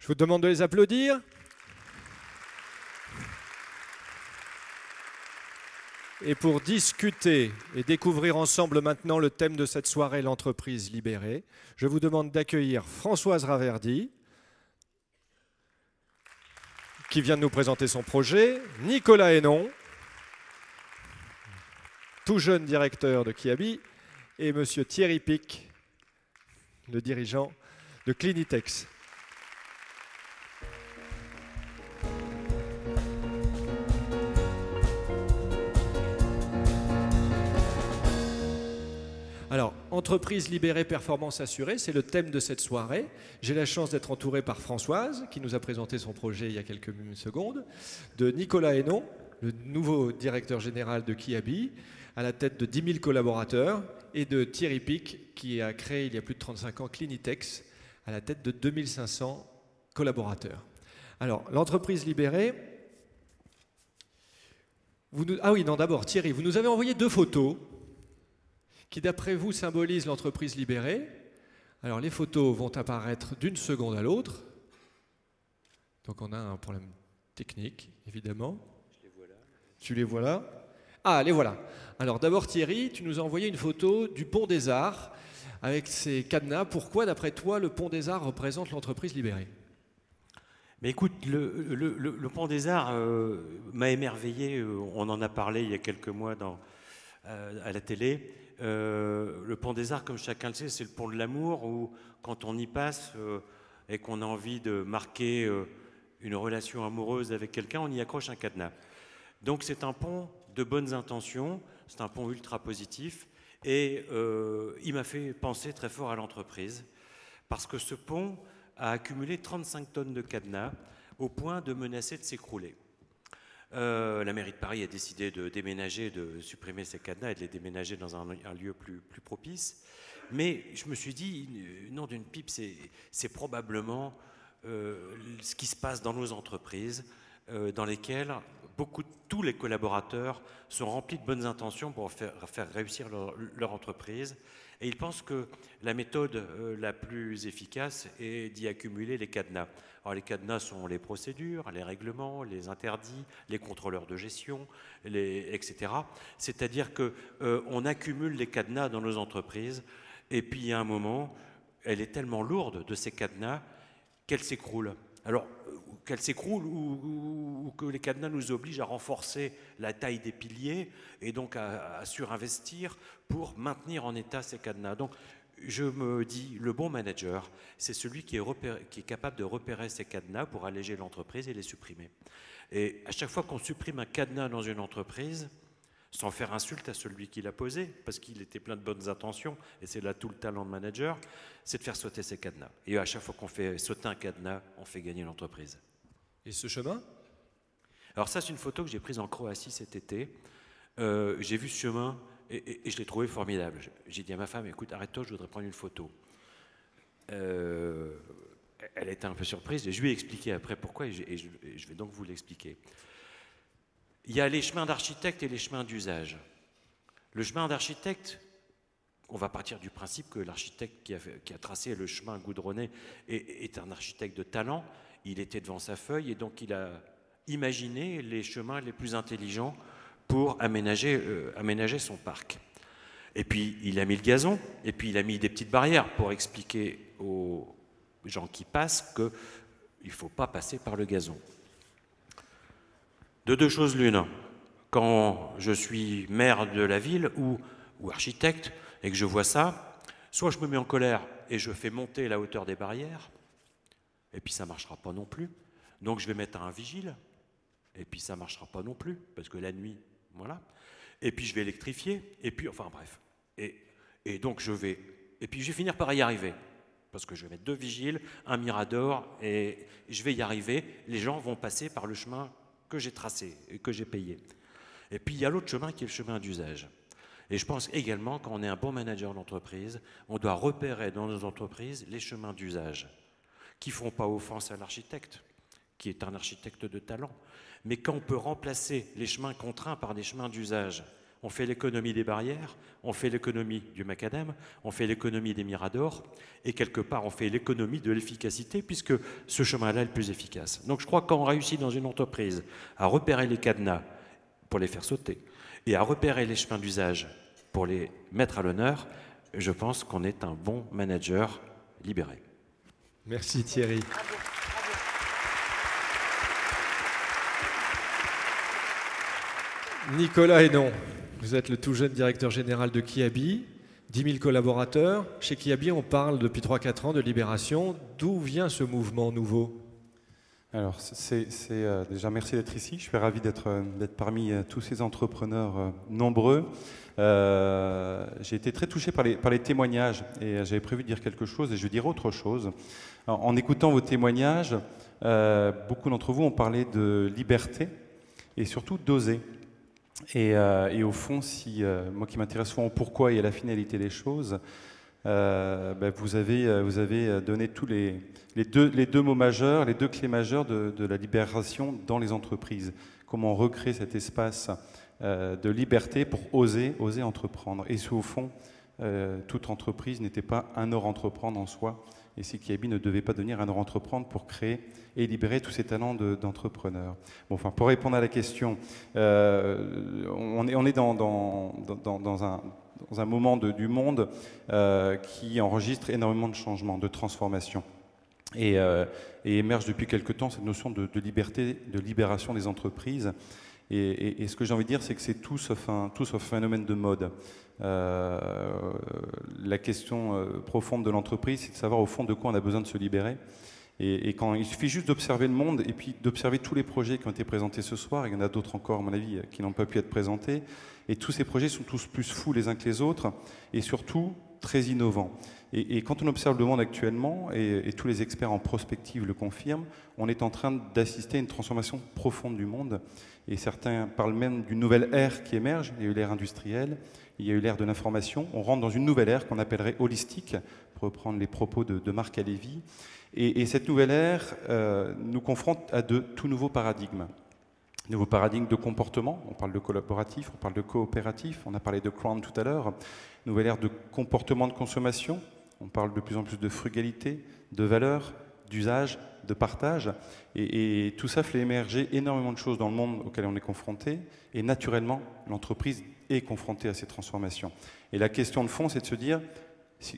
Je vous demande de les applaudir. Et pour discuter et découvrir ensemble maintenant le thème de cette soirée, l'entreprise libérée, je vous demande d'accueillir Françoise Raverdy, qui vient de nous présenter son projet, Nicolas Hénon, tout jeune directeur de Kiabi, et monsieur Thierry Pic, le dirigeant de Clinitex. Alors, entreprise libérée, performance assurée, c'est le thème de cette soirée. J'ai la chance d'être entouré par Françoise, qui nous a présenté son projet il y a quelques secondes, de Nicolas Hénon, le nouveau directeur général de Kiabi, à la tête de 10 000 collaborateurs, et de Thierry Pic, qui a créé il y a plus de 35 ans Clinitex, à la tête de 2500 collaborateurs. Alors, l'entreprise libérée... Ah oui, non, d'abord, Thierry, vous nous avez envoyé 2 photos qui, d'après vous, symbolisent l'entreprise libérée. Alors, les photos vont apparaître d'une seconde à l'autre. Donc, on a un problème technique, évidemment. Je les vois là. Tu les vois là? Ah, les voilà. Alors, d'abord, Thierry, tu nous as envoyé une photo du Pont des Arts avec ses cadenas. Pourquoi, d'après toi, le Pont des Arts représente l'entreprise libérée? Mais écoute, le Pont des Arts m'a émerveillé. On en a parlé il y a quelques mois à la télé. Le Pont des Arts, comme chacun le sait, c'est le pont de l'amour où, quand on y passe et qu'on a envie de marquer une relation amoureuse avec quelqu'un, on y accroche un cadenas. Donc c'est un pont de bonnes intentions, c'est un pont ultra positif et il m'a fait penser très fort à l'entreprise parce que ce pont a accumulé 35 tonnes de cadenas au point de menacer de s'écrouler. La mairie de Paris a décidé de déménager, de supprimer ces cadenas et de les déménager dans un lieu plus propice. Mais je me suis dit, nom d'une pipe, c'est probablement ce qui se passe dans nos entreprises, dans lesquelles tous les collaborateurs sont remplis de bonnes intentions pour faire réussir leur entreprise. Et ils pensent que la méthode la plus efficace est d'y accumuler les cadenas. Alors les cadenas sont les procédures, les règlements, les interdits, les contrôleurs de gestion, etc. C'est-à-dire qu'on accumule les cadenas dans nos entreprises et puis il y a un moment, elle est tellement lourde de ces cadenas qu'elle s'écroule. Alors, qu'elle s'écroule ou que les cadenas nous obligent à renforcer la taille des piliers et donc à surinvestir pour maintenir en état ces cadenas. Donc, je me dis, le bon manager, c'est celui qui est capable de repérer ces cadenas pour alléger l'entreprise et les supprimer. Et à chaque fois qu'on supprime un cadenas dans une entreprise, sans faire insulte à celui qui l'a posé, parce qu'il était plein de bonnes intentions, et c'est là tout le talent de manager, c'est de faire sauter ces cadenas. Et à chaque fois qu'on fait sauter un cadenas, on fait gagner l'entreprise. Et ce chemin? Alors ça, c'est une photo que j'ai prise en Croatie cet été. J'ai vu ce chemin et je l'ai trouvé formidable. J'ai dit à ma femme, écoute, arrête-toi, je voudrais prendre une photo. Elle était un peu surprise, et je lui ai expliqué après pourquoi, et je vais donc vous l'expliquer. Il y a les chemins d'architecte et les chemins d'usage. Le chemin d'architecte, on va partir du principe que l'architecte qui a tracé le chemin goudronné est un architecte de talent. Il était devant sa feuille et donc il a imaginé les chemins les plus intelligents pour aménager son parc. Et puis il a mis le gazon, et puis il a mis des petites barrières pour expliquer aux gens qui passent qu'il ne faut pas passer par le gazon. De deux choses l'une, quand je suis maire de la ville ou architecte et que je vois ça, soit je me mets en colère et je fais monter la hauteur des barrières, et puis ça ne marchera pas non plus. Donc je vais mettre un vigile, et puis ça ne marchera pas non plus, parce que la nuit, voilà. Et puis je vais électrifier, et puis, enfin bref. Et donc je vais finir par y arriver, parce que je vais mettre 2 vigiles, un mirador, et je vais y arriver. Les gens vont passer par le chemin que j'ai tracé et que j'ai payé. Et puis il y a l'autre chemin qui est le chemin d'usage. Et je pense également, quand on est un bon manager d'entreprise, on doit repérer dans nos entreprises les chemins d'usage qui ne font pas offense à l'architecte, qui est un architecte de talent. Mais quand on peut remplacer les chemins contraints par des chemins d'usage, On fait l'économie des barrières, on fait l'économie du macadam, on fait l'économie des miradors, et quelque part on fait l'économie de l'efficacité, puisque ce chemin-là est le plus efficace. Donc je crois que quand on réussit dans une entreprise à repérer les cadenas pour les faire sauter, et à repérer les chemins d'usage pour les mettre à l'honneur, je pense qu'on est un bon manager libéré. Merci Thierry. Nicolas Hénon, vous êtes le tout jeune directeur général de Kiabi, 10 000 collaborateurs. Chez Kiabi, on parle depuis 3-4 ans de libération. D'où vient ce mouvement nouveau? Alors, déjà merci d'être ici. Je suis ravi d'être parmi tous ces entrepreneurs nombreux. J'ai été très touché par les témoignages et j'avais prévu de dire quelque chose et je vais dire autre chose. En écoutant vos témoignages, beaucoup d'entre vous ont parlé de liberté et surtout d'oser. Et au fond, moi qui m'intéresse souvent au pourquoi et à la finalité des choses, vous avez donné tous les deux mots majeurs, les deux clés majeures de la libération dans les entreprises. Comment recréer cet espace de liberté pour oser entreprendre. Et au fond, toute entreprise n'était pas un or entreprendre en soi. Et si Kiabi ne devait pas devenir un or entreprendre pour créer et libérer tous ces talents d'entrepreneurs. Bon, enfin, pour répondre à la question, on est dans un moment du monde qui enregistre énormément de changements, de transformations. Et émerge depuis quelque temps cette notion de liberté, de libération des entreprises. Et ce que j'ai envie de dire, c'est que c'est tout sauf un phénomène de mode. La question profonde de l'entreprise, c'est de savoir au fond de quoi on a besoin de se libérer. Et quand il suffit juste d'observer le monde et puis d'observer tous les projets qui ont été présentés ce soir, il y en a d'autres encore à mon avis qui n'ont pas pu être présentés, et tous ces projets sont tous plus fous les uns que les autres, et surtout très innovants. Et quand on observe le monde actuellement, et tous les experts en prospective le confirment, on est en train d'assister à une transformation profonde du monde, et certains parlent même d'une nouvelle ère qui émerge. Il y a eu l'ère industrielle, il y a eu l'ère de l'information, on rentre dans une nouvelle ère qu'on appellerait holistique, pour reprendre les propos de Marc Alevi. Et cette nouvelle ère nous confronte à de tout nouveaux paradigmes. Nouveaux paradigmes de comportement, on parle de collaboratif, on parle de coopératif, on a parlé de crowd tout à l'heure. Nouvelle ère de comportement de consommation, on parle de plus en plus de frugalité, de valeur, d'usage, de partage. Et tout ça fait émerger énormément de choses dans le monde auquel on est confronté. Et naturellement, l'entreprise est confrontée à ces transformations. Et la question de fond, c'est de se dire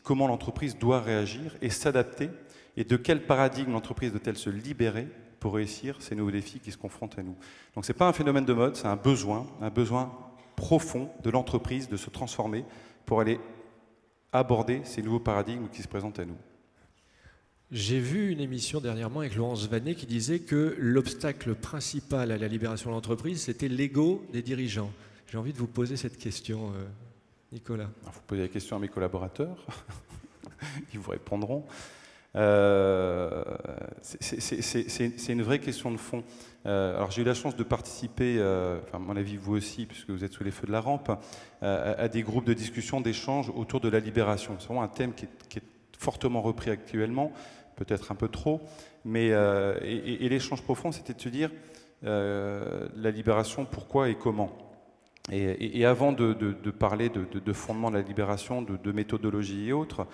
comment l'entreprise doit réagir et s'adapter, et de quel paradigme l'entreprise doit-elle se libérer pour réussir ces nouveaux défis qui se confrontent à nous. Donc ce n'est pas un phénomène de mode, c'est un besoin profond de l'entreprise de se transformer pour aller aborder ces nouveaux paradigmes qui se présentent à nous. J'ai vu une émission dernièrement avec Laurence Vanet qui disait que l'obstacle principal à la libération de l'entreprise, c'était l'ego des dirigeants. J'ai envie de vous poser cette question, Nicolas. Il faut poser la question à mes collaborateurs, ils vous répondront. C'est une vraie question de fond. Alors j'ai eu la chance de participer, à mon avis vous aussi, puisque vous êtes sous les feux de la rampe, à des groupes de discussion, d'échange autour de la libération. C'est vraiment un thème qui est fortement repris actuellement, peut-être un peu trop, mais et l'échange profond, c'était de se dire la libération, pourquoi et comment. Et avant de parler de fondement de la libération, de méthodologie et autres,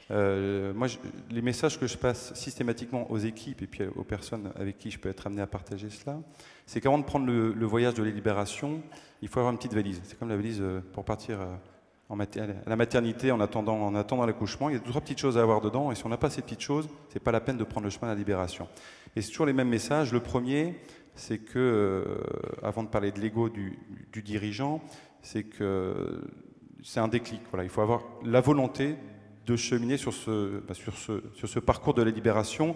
moi, les messages que je passe systématiquement aux équipes et puis aux personnes avec qui je peux être amené à partager cela, c'est qu'avant de prendre le voyage de la libération, il faut avoir une petite valise. C'est comme la valise pour partir à la maternité en attendant l'accouchement. Il y a 2-3 petites choses à avoir dedans, et si on n'a pas ces petites choses, c'est pas la peine de prendre le chemin de la libération. Et c'est toujours les mêmes messages. Le premier, c'est que, avant de parler de l'ego du dirigeant, c'est que c'est un déclic. Voilà, il faut avoir la volonté de cheminer sur ce parcours de la libération,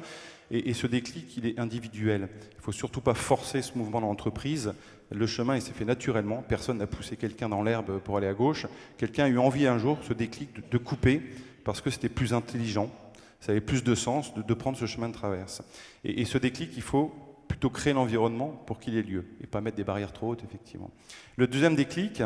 et ce déclic, il est individuel. Il ne faut surtout pas forcer ce mouvement dans l'entreprise. Le chemin, il s'est fait naturellement. Personne n'a poussé quelqu'un dans l'herbe pour aller à gauche. Quelqu'un a eu envie un jour, ce déclic, de couper, parce que c'était plus intelligent, ça avait plus de sens de prendre ce chemin de traverse. Et ce déclic, il faut plutôt créer l'environnement pour qu'il ait lieu, et pas mettre des barrières trop hautes, effectivement. Le deuxième déclic,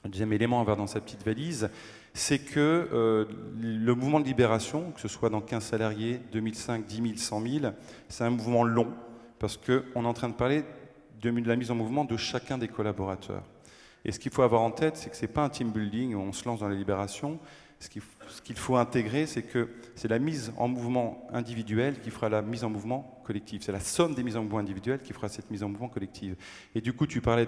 le deuxième élément à avoir dans sa petite valise, c'est que le mouvement de libération, que ce soit dans 15 salariés, 2005, 10 000, 100 000, c'est un mouvement long, parce qu'on est en train de parler de la mise en mouvement de chacun des collaborateurs. Et ce qu'il faut avoir en tête, c'est que ce n'est pas un team building où on se lance dans la libération. Ce qu'il faut intégrer, c'est que c'est la mise en mouvement individuelle qui fera la mise en mouvement collective. C'est la somme des mises en mouvement individuelles qui fera cette mise en mouvement collective. Et du coup, tu parlais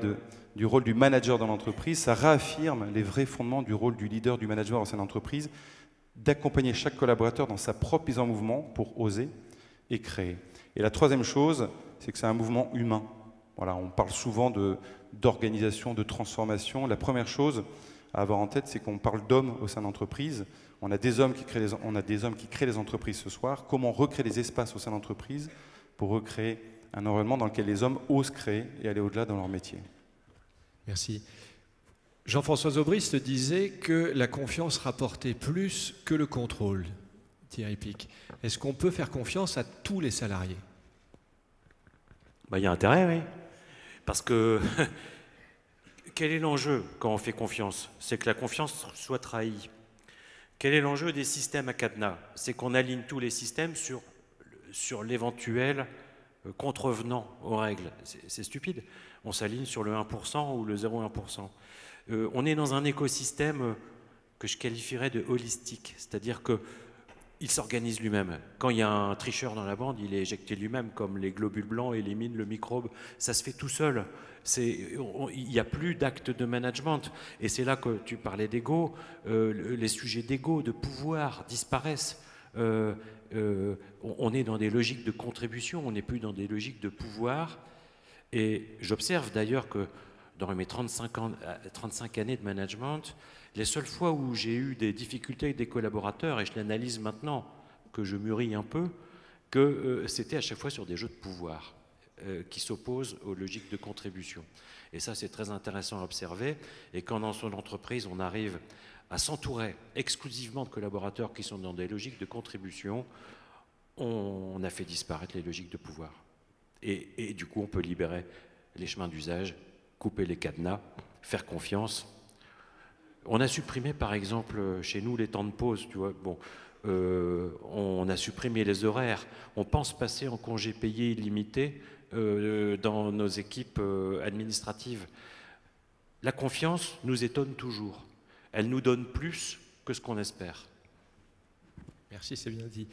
du rôle du manager dans l'entreprise. Ça réaffirme les vrais fondements du rôle du leader, du manager au sein de l'entreprise, d'accompagner chaque collaborateur dans sa propre mise en mouvement pour oser et créer. Et la troisième chose, c'est que c'est un mouvement humain. Voilà, on parle souvent d'organisation, de transformation. La première chose à avoir en tête, c'est qu'on parle d'hommes au sein d'entreprise. On a des hommes qui créent les entreprises ce soir. Comment recréer les espaces au sein d'entreprise pour recréer un environnement dans lequel les hommes osent créer et aller au-delà dans leur métier. Merci. Jean-François Zobrist disait que la confiance rapportait plus que le contrôle. Thierry Pic, est-ce qu'on peut faire confiance à tous les salariés? Il y a intérêt, oui. Parce que quel est l'enjeu quand on fait confiance? C'est que la confiance soit trahie. Quel est l'enjeu des systèmes à cadenas? C'est qu'on aligne tous les systèmes sur l'éventuel contrevenant aux règles. C'est stupide. On s'aligne sur le 1% ou le 0,1%. On est dans un écosystème que je qualifierais de holistique, c'est-à-dire qu'il s'organise lui-même. Quand il y a un tricheur dans la bande, il est éjecté lui-même, comme les globules blancs éliminent le microbe. Ça se fait tout seul. Il n'y a plus d'acte de management. Et c'est là que tu parlais d'ego. Les sujets d'ego, de pouvoir disparaissent. On est dans des logiques de contribution, on n'est plus dans des logiques de pouvoir. Et j'observe d'ailleurs que dans mes 35 années de management, les seules fois où j'ai eu des difficultés avec des collaborateurs, et je l'analyse maintenant que je mûris un peu, que c'était à chaque fois sur des jeux de pouvoir qui s'opposent aux logiques de contribution. Et ça, c'est très intéressant à observer. Et quand dans son entreprise, on arrive à s'entourer exclusivement de collaborateurs qui sont dans des logiques de contribution, on a fait disparaître les logiques de pouvoir. Et du coup, on peut libérer les chemins d'usage, couper les cadenas, faire confiance. On a supprimé, par exemple, chez nous, les temps de pause, tu vois. Bon, on a supprimé les horaires. On pense passer en congé payé illimité dans nos équipes administratives. La confiance nous étonne toujours. Elle nous donne plus que ce qu'on espère. Merci, c'est bien dit.